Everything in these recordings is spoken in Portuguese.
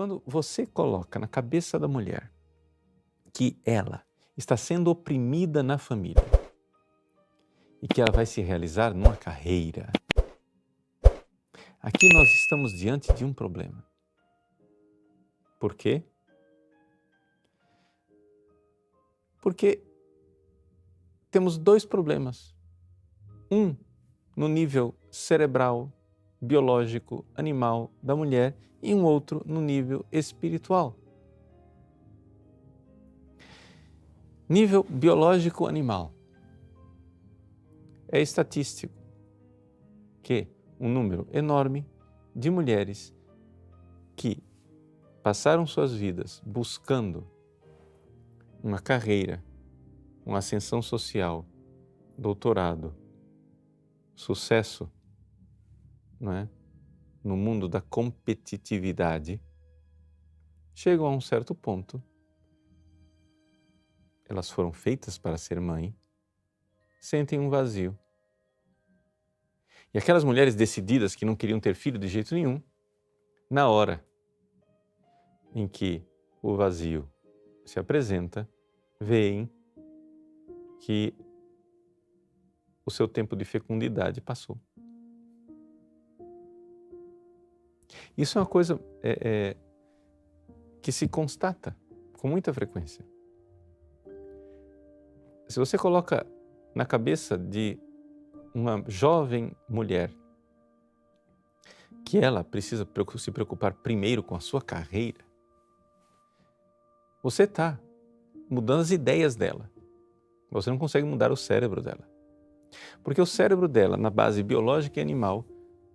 Quando você coloca na cabeça da mulher que ela está sendo oprimida na família e que ela vai se realizar numa carreira, aqui nós estamos diante de um problema. Por quê? Porque temos dois problemas. Um no nível cerebral, biológico, animal da mulher e um outro no nível espiritual. Nível biológico animal. É estatístico que um número enorme de mulheres que passaram suas vidas buscando uma carreira, uma ascensão social, doutorado, sucesso, não é? No mundo da competitividade, chegam a um certo ponto, elas foram feitas para ser mãe, sentem um vazio. E aquelas mulheres decididas que não queriam ter filho de jeito nenhum, na hora em que o vazio se apresenta, veem que o seu tempo de fecundidade passou. Isso é uma coisa que se constata com muita frequência. Se você coloca na cabeça de uma jovem mulher que ela precisa se preocupar primeiro com a sua carreira, você está mudando as ideias dela. Você não consegue mudar o cérebro dela. Porque o cérebro dela, na base biológica e animal,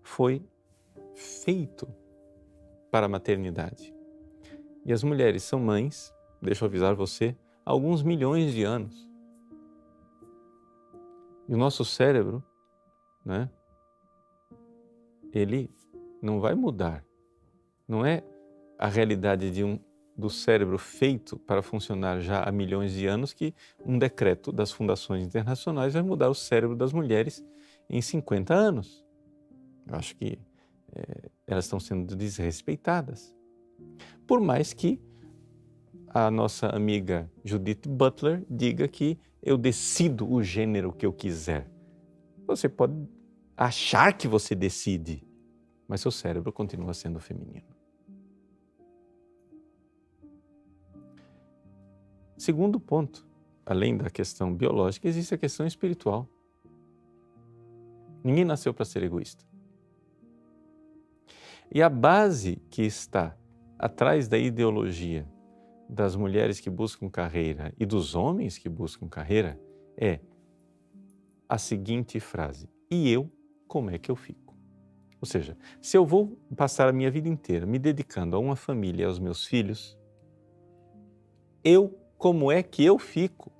foi feito para a maternidade. E as mulheres são mães, deixa eu avisar você, há alguns milhões de anos. E o nosso cérebro, né, ele não vai mudar. Não é a realidade do cérebro feito para funcionar já há milhões de anos que um decreto das fundações internacionais vai mudar o cérebro das mulheres em 50 anos. Eu acho que elas estão sendo desrespeitadas. Por mais que a nossa amiga Judith Butler diga que eu decido o gênero que eu quiser. Você pode achar que você decide, mas seu cérebro continua sendo feminino. Segundo ponto, além da questão biológica, existe a questão espiritual. Ninguém nasceu para ser egoísta. E a base que está atrás da ideologia das mulheres que buscam carreira e dos homens que buscam carreira é a seguinte frase: e eu, como é que eu fico? Ou seja, se eu vou passar a minha vida inteira me dedicando a uma família e aos meus filhos, eu, como é que eu fico?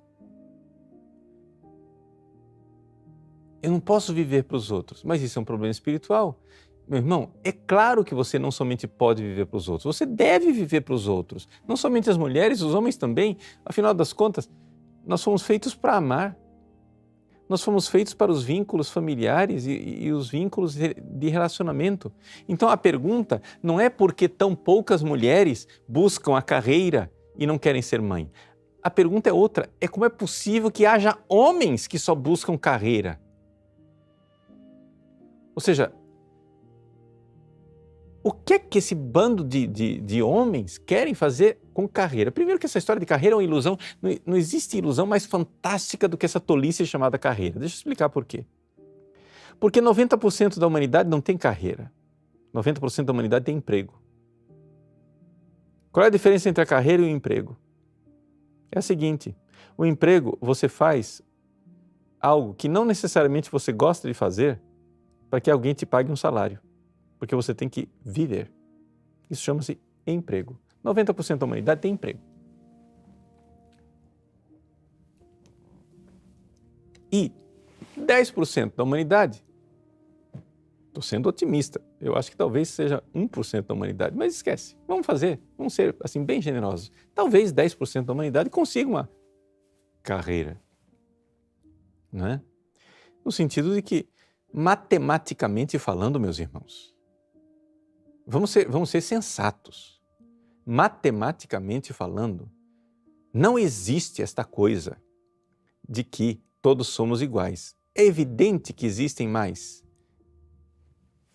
Eu não posso viver para os outros, mas isso é um problema espiritual. Meu irmão, é claro que você não somente pode viver para os outros, você deve viver para os outros. Não somente as mulheres, os homens também. Afinal das contas, nós fomos feitos para amar. Nós fomos feitos para os vínculos familiares e os vínculos de relacionamento. Então a pergunta não é por que tão poucas mulheres buscam a carreira e não querem ser mãe. A pergunta é outra, é como é possível que haja homens que só buscam carreira? Ou seja, o que é que esse bando de homens querem fazer com carreira? Primeiro que essa história de carreira é uma ilusão, não existe ilusão mais fantástica do que essa tolice chamada carreira. Deixa eu explicar por quê. Porque 90% da humanidade não tem carreira, 90% da humanidade tem emprego. Qual é a diferença entre a carreira e o emprego? É a seguinte, o emprego você faz algo que não necessariamente você gosta de fazer para que alguém te pague um salário. Porque você tem que viver. Isso chama-se emprego. 90% da humanidade tem emprego. E 10% da humanidade, estou sendo otimista, eu acho que talvez seja 1% da humanidade, mas esquece, vamos ser assim bem generosos. Talvez 10% da humanidade consiga uma carreira. Não é? No sentido de que, matematicamente falando, meus irmãos, vamos ser sensatos. matematicamente falando, não existe esta coisa de que todos somos iguais. É evidente que existem mais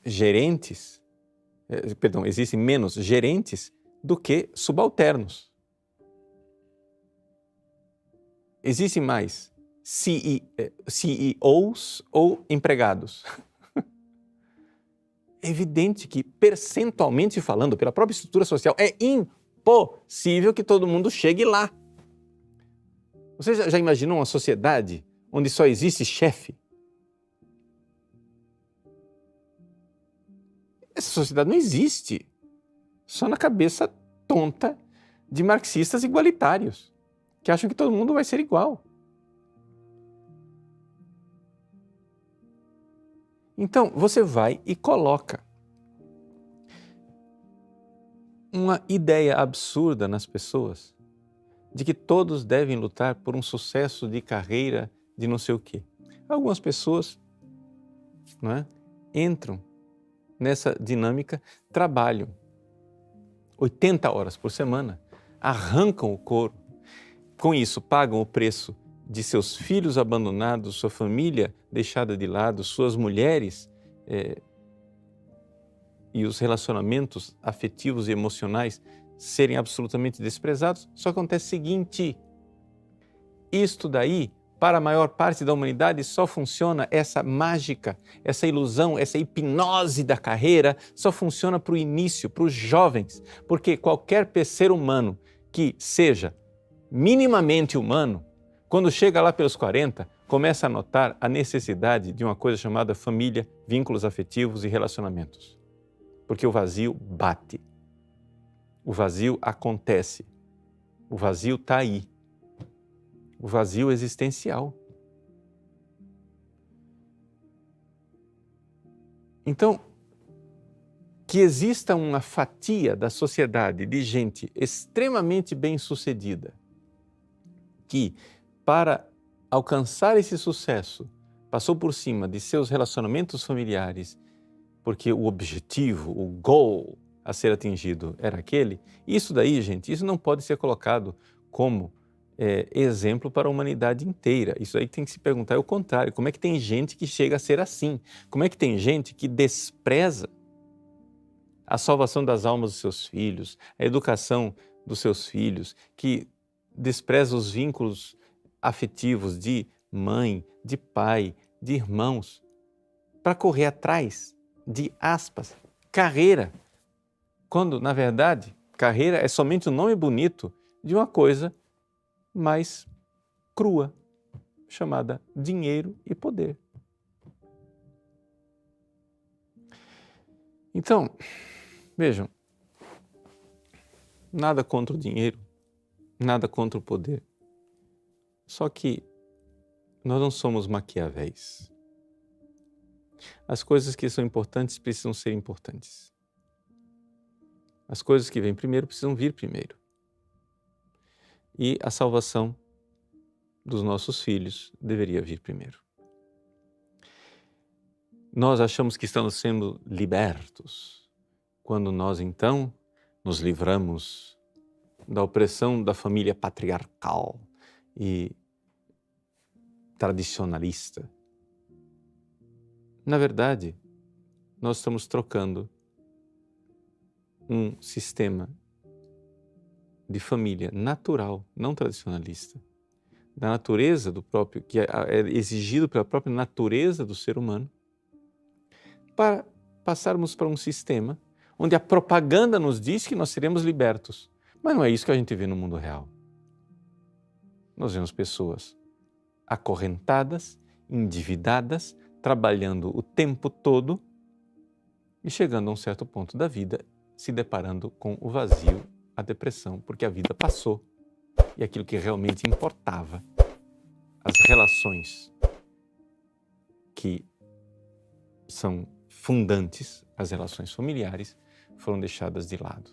gerentes, existem menos gerentes do que subalternos. Existem mais CEOs ou empregados. É evidente que, percentualmente falando, pela própria estrutura social, é impossível que todo mundo chegue lá. Você já imaginou uma sociedade onde só existe chefe? Essa sociedade não existe. Só na cabeça tonta de marxistas igualitários, que acham que todo mundo vai ser igual. Então, você vai e coloca uma ideia absurda nas pessoas de que todos devem lutar por um sucesso de carreira de não sei o quê. Algumas pessoas, não é, entram nessa dinâmica, trabalham 80 horas por semana, arrancam o couro, com isso pagam o preço de seus filhos abandonados, sua família deixada de lado, suas mulheres e os relacionamentos afetivos e emocionais serem absolutamente desprezados. Só acontece o seguinte: isto daí, para a maior parte da humanidade, só funciona essa mágica, essa ilusão, essa hipnose da carreira, só funciona para o início, para os jovens, porque qualquer ser humano que seja minimamente humano, quando chega lá pelos 40, começa a notar a necessidade de uma coisa chamada família, vínculos afetivos e relacionamentos. Porque o vazio bate, o vazio acontece, o vazio está aí, o vazio existencial. Então, que exista uma fatia da sociedade de gente extremamente bem-sucedida, que, para alcançar esse sucesso, passou por cima de seus relacionamentos familiares, porque o objetivo, o goal a ser atingido era aquele, isso daí, gente, isso não pode ser colocado como exemplo para a humanidade inteira. Isso aí tem que se perguntar o contrário. Como é que tem gente que chega a ser assim? Como é que tem gente que despreza a salvação das almas dos seus filhos, a educação dos seus filhos, que despreza os vínculos afetivos de mãe, de pai, de irmãos, para correr atrás de, aspas, carreira, quando, na verdade, carreira é somente um nome bonito de uma coisa mais crua, chamada dinheiro e poder. Então, vejam, nada contra o dinheiro, nada contra o poder, só que nós não somos Maquiavéis. As coisas que são importantes precisam ser importantes. As coisas que vêm primeiro precisam vir primeiro. E a salvação dos nossos filhos deveria vir primeiro. Nós achamos que estamos sendo libertos quando nós, então, nos livramos da opressão da família patriarcal e tradicionalista. Na verdade, nós estamos trocando um sistema de família natural, não tradicionalista, da natureza do próprio, que é exigido pela própria natureza do ser humano, para passarmos para um sistema onde a propaganda nos diz que nós seremos libertos. Mas não é isso que a gente vê no mundo real. Nós vemos pessoas acorrentadas, endividadas, trabalhando o tempo todo e chegando a um certo ponto da vida, se deparando com o vazio, a depressão, porque a vida passou e aquilo que realmente importava, as relações que são fundantes, as relações familiares, foram deixadas de lado.